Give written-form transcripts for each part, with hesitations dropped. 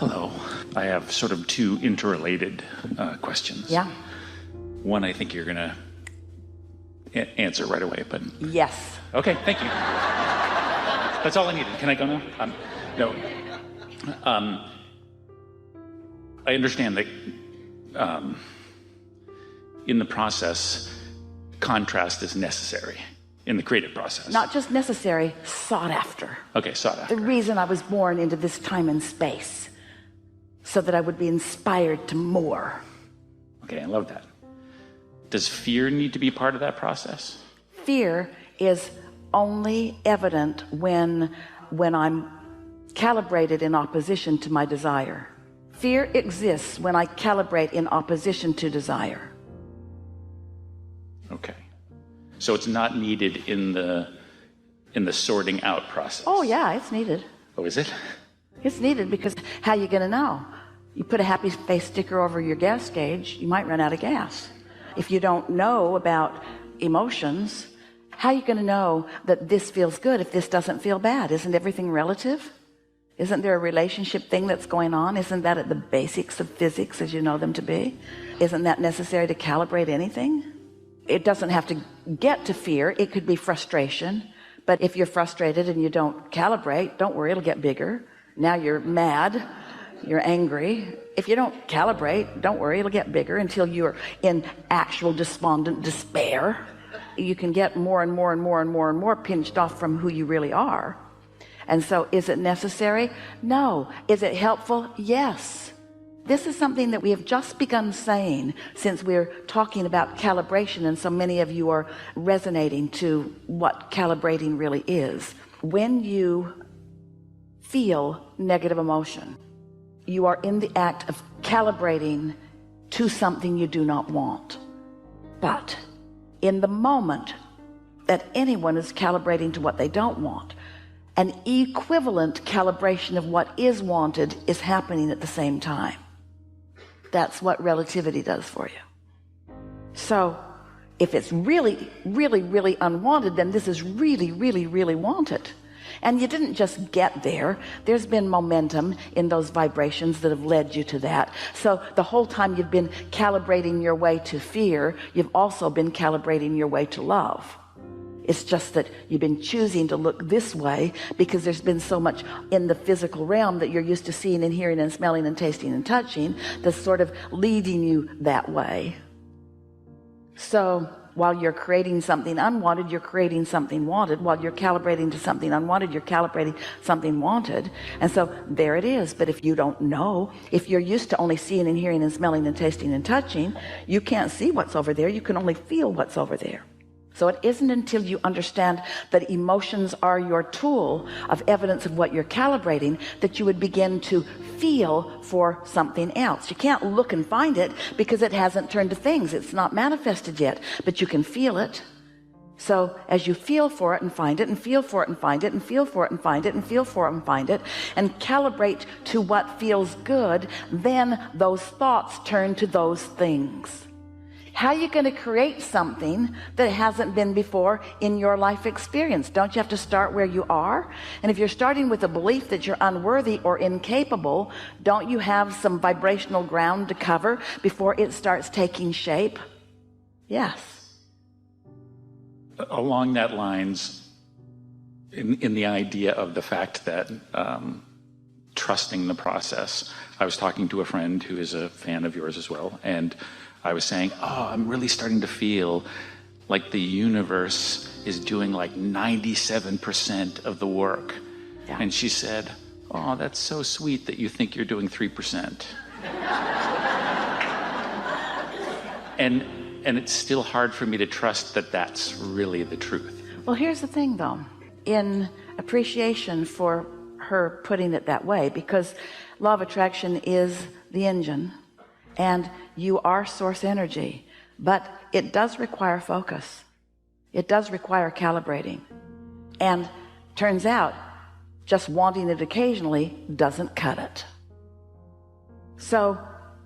Hello. I have sort of two interrelated questions. Yeah. One I think you're going to answer right away, but... Yes. Okay, thank you. That's all I needed. Can I go now? No. I understand that in the process, contrast is necessary in the creative process. Not just necessary, sought after. Okay, sought after. The reason I was born into this time and space, so that I would be inspired to more. Okay, I love that. Does fear need to be part of that process? Fear is only evident when I'm calibrated in opposition to my desire. Fear exists when I calibrate in opposition to desire. Okay. So it's not needed in the sorting out process. Oh yeah, it's needed. Oh, is it? It's needed because how are you going to know? You put a happy face sticker over your gas gauge, you might run out of gas. If you don't know about emotions, how are you going to know that this feels good if this doesn't feel bad? Isn't everything relative? Isn't there a relationship thing that's going on? Isn't that at the basics of physics as you know them to be? Isn't that necessary to calibrate anything? It doesn't have to get to fear. It could be frustration. But if you're frustrated and you don't calibrate, don't worry, it'll get bigger. Now you're mad, you're angry. If you don't calibrate, don't worry, it'll get bigger until you're in actual despondent despair. You can get more and more and more and more and more pinched off from who you really are. And so is it necessary? No. Is it helpful? Yes. This is something that we have just begun saying since we're talking about calibration, and so many of you are resonating to what calibrating really is. When you feel negative emotion, you are in the act of calibrating to something you do not want. But in the moment that anyone is calibrating to what they don't want, an equivalent calibration of what is wanted is happening at the same time. That's what relativity does for you. So if it's really, really, really unwanted, then this is really, really, really wanted. And you didn't just get there. There's been momentum in those vibrations that have led you to that. So the whole time you've been calibrating your way to fear, you've also been calibrating your way to love. It's just that you've been choosing to look this way because there's been so much in the physical realm that you're used to seeing and hearing and smelling and tasting and touching that's sort of leading you that way. So while you're creating something unwanted, you're creating something wanted. While you're calibrating to something unwanted, you're calibrating something wanted. And so there it is. But if you don't know, if you're used to only seeing and hearing and smelling and tasting and touching, you can't see what's over there. You can only feel what's over there. So it isn't until you understand that emotions are your tool of evidence of what you're calibrating that you would begin to feel for something else. You can't look and find it because it hasn't turned to things. It's not manifested yet, but you can feel it. So as you feel for it and find it and feel for it and find it and feel for it and find it and feel for it and find it and calibrate to what feels good, then those thoughts turn to those things. How are you going to create something that hasn't been before in your life experience? Don't you have to start where you are? And if you're starting with a belief that you're unworthy or incapable, don't you have some vibrational ground to cover before it starts taking shape? Yes. Along that lines, in the idea of the fact that trusting the process, I was talking to a friend who is a fan of yours as well, and I was saying, I'm really starting to feel like the universe is doing like 97% of the work. Yeah. And she said, that's so sweet that you think you're doing 3%. And it's still hard for me to trust that that's really the truth. Well, here's the thing though, in appreciation for her putting it that way, because law of attraction is the engine and you are source energy, but it does require focus. It does require calibrating. And turns out just wanting it occasionally doesn't cut it. So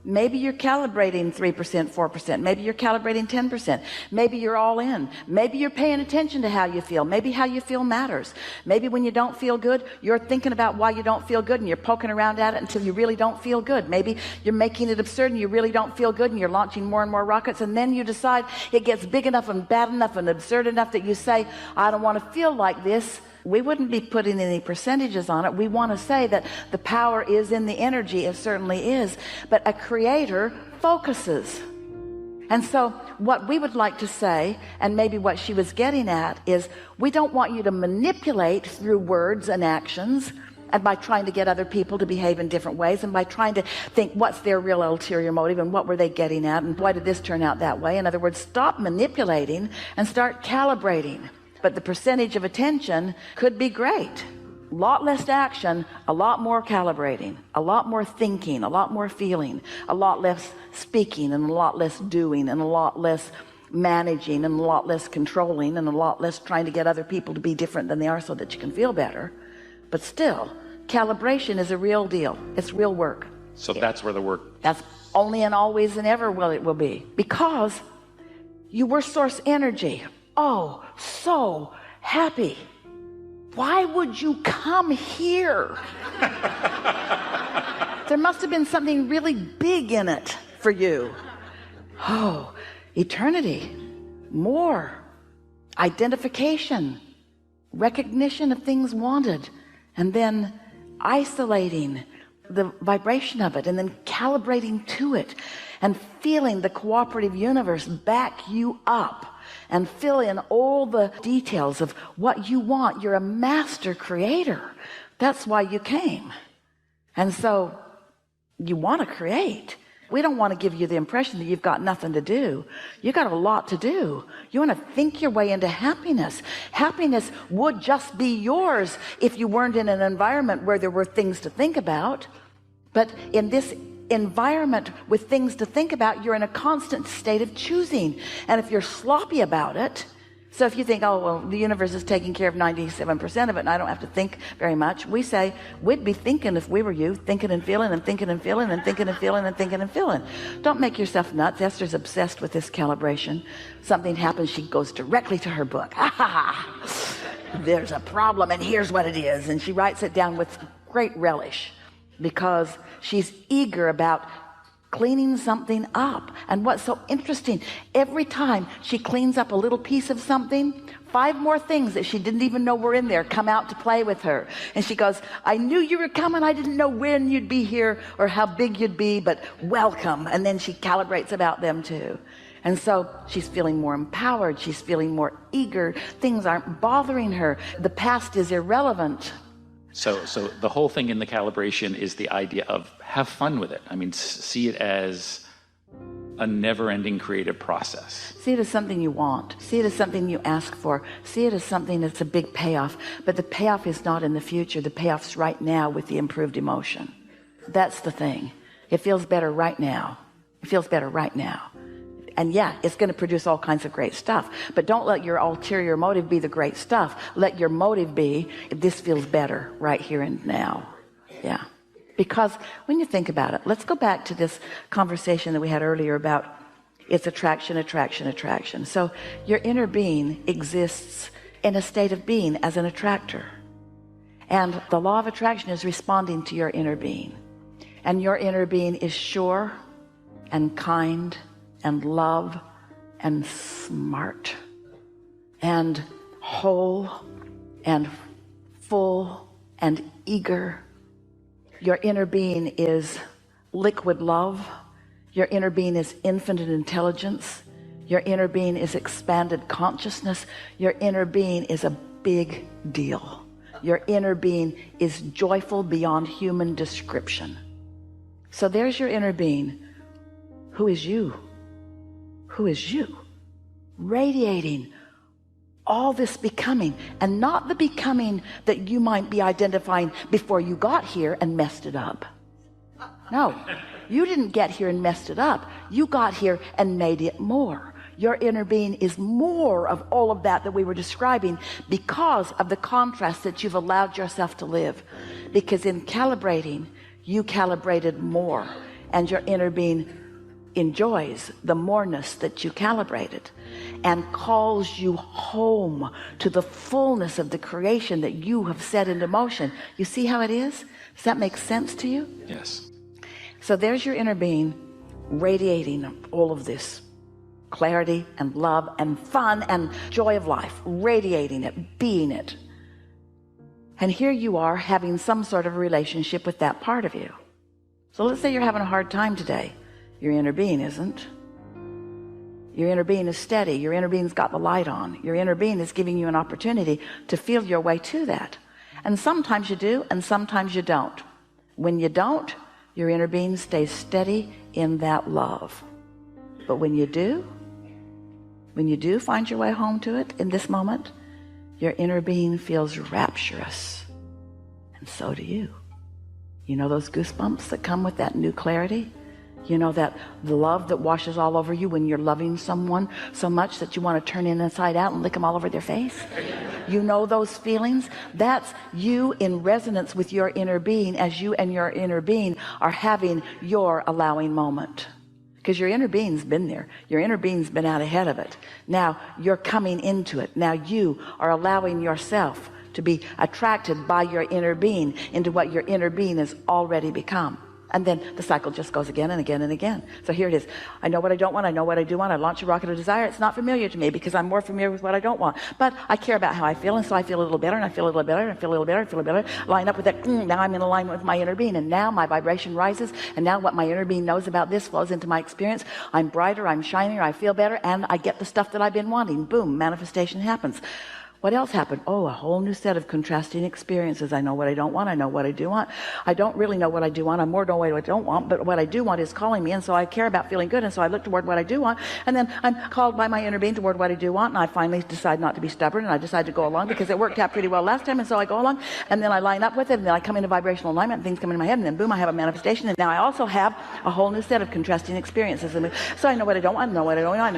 Maybe you're calibrating 3%, 4%. Maybe you're calibrating 10%. Maybe you're all in. Maybe you're paying attention to how you feel. Maybe how you feel matters. Maybe when you don't feel good, you're thinking about why you don't feel good and you're poking around at it until you really don't feel good. Maybe you're making it absurd and you really don't feel good and you're launching more and more rockets, and then you decide it gets big enough and bad enough and absurd enough that you say, I don't want to feel like this. We wouldn't be putting any percentages on it. We want to say that the power is in the energy. It certainly is. But a creator focuses. And so what we would like to say, and maybe what she was getting at, is we don't want you to manipulate through words and actions, and by trying to get other people to behave in different ways, and by trying to think what's their real ulterior motive and what were they getting at and why did this turn out that way. In other words, stop manipulating and start calibrating. But the percentage of attention could be great. A lot less action, a lot more calibrating, a lot more thinking, a lot more feeling, a lot less speaking, and a lot less doing, and a lot less managing, and a lot less controlling, and a lot less trying to get other people to be different than they are so that you can feel better. But still, calibration is a real deal. It's real work. So that's where the work... That's only and always and ever it will be. Because you were source energy. Oh, so happy. Why would you come here? There must have been something really big in it for you. Oh, eternity, more, identification, recognition of things wanted, and then isolating the vibration of it, and then calibrating to it, and feeling the cooperative universe back you up and fill in all the details of what you want. You're a master creator. That's why you came. And so you want to create. We don't want to give you the impression that you've got nothing to do. You got a lot to do. You want to think your way into happiness. Happiness would just be yours if you weren't in an environment where there were things to think about. But in this environment with things to think about, you're in a constant state of choosing. And if you're sloppy about it, so if you think, oh, well, the universe is taking care of 97% of it and I don't have to think very much, we say we'd be thinking, if we were you, thinking and feeling and thinking and feeling and thinking and feeling and thinking and feeling. Don't make yourself nuts. Esther's obsessed with this calibration. Something happens, she goes directly to her book. There's a problem and here's what it is. And she writes it down with great relish, because she's eager about cleaning something up. And what's so interesting, every time she cleans up a little piece of something, 5 more things that she didn't even know were in there come out to play with her. And she goes, I knew you were coming. I didn't know when you'd be here or how big you'd be, but welcome. And then she calibrates about them too. And so she's feeling more empowered. She's feeling more eager. Things aren't bothering her. The past is irrelevant. So the whole thing in the calibration is the idea of have fun with it. I mean, see it as a never-ending creative process. See it as something you want. See it as something you ask for. See it as something that's a big payoff. But the payoff is not in the future. The payoff's right now with the improved emotion. That's the thing. It feels better right now. It feels better right now. And yeah, it's going to produce all kinds of great stuff. But don't let your ulterior motive be the great stuff. Let your motive be, this feels better right here and now. Yeah. Because when you think about it, let's go back to this conversation that we had earlier about it's attraction, attraction, attraction. So your inner being exists in a state of being as an attractor. And the law of attraction is responding to your inner being. And your inner being is sure and kind and love and smart and whole and full and eager. Your inner being is liquid love. Your inner being is infinite intelligence. Your inner being is expanded consciousness. Your inner being is a big deal. Your inner being is joyful beyond human description. So there's your inner being. Who is you? Who is you? Radiating all this becoming, and not the becoming that you might be identifying before you got here and messed it up. No, you didn't get here and messed it up. You got here and made it more. Your inner being is more of all of that we were describing because of the contrast that you've allowed yourself to live. Because in calibrating, you calibrated more. and your inner being enjoys the moreness that you calibrated and calls you home to the fullness of the creation that you have set into motion. You see how it is? Does that make sense to you? Yes. So there's your inner being radiating all of this clarity and love and fun and joy of life, radiating it, being it. And here you are having some sort of relationship with that part of you. So let's say you're having a hard time today. Your inner being isn't. Your inner being is steady. Your inner being's got the light on. Your inner being is giving you an opportunity to feel your way to that. And sometimes you do, and sometimes you don't. When you don't, your inner being stays steady in that love. But when you do find your way home to it in this moment, your inner being feels rapturous. And so do you. You know those goosebumps that come with that new clarity? You know that the love that washes all over you when you're loving someone so much that you want to turn inside out and lick them all over their face? You know those feelings? That's you in resonance with your inner being as you and your inner being are having your allowing moment. Because your inner being's been there. Your inner being's been out ahead of it. Now you're coming into it. Now you are allowing yourself to be attracted by your inner being into what your inner being has already become. And then the cycle just goes again and again and again. So here it is. I know what I don't want. I know what I do want. I launch a rocket of desire. It's not familiar to me because I'm more familiar with what I don't want. But I care about how I feel. And so I feel a little better and I feel a little better and I feel a little better. I feel a little better. Line up with that. Now I'm in alignment with my inner being. And now my vibration rises. And now what my inner being knows about this flows into my experience. I'm brighter. I'm shinier. I feel better. And I get the stuff that I've been wanting. Boom. Manifestation happens. What else happened? Oh, a whole new set of contrasting experiences. I know what I don't want. I know what I do want. I don't really know what I do want. I more know what I don't want, but what I do want is calling me. And so I care about feeling good. And so I look toward what I do want. And then I'm called by my inner being toward what I do want. And I finally decide not to be stubborn. And I decide to go along because it worked out pretty well last time. And so I go along and then I line up with it. And then I come into vibrational alignment and things come into my head. And then boom, I have a manifestation. And now I also have a whole new set of contrasting experiences. And so I know what I don't want. I know what I don't want.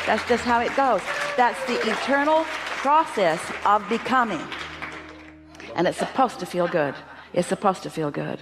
That's just how it goes. That's the eternal process of becoming. And it's supposed to feel good. It's supposed to feel good.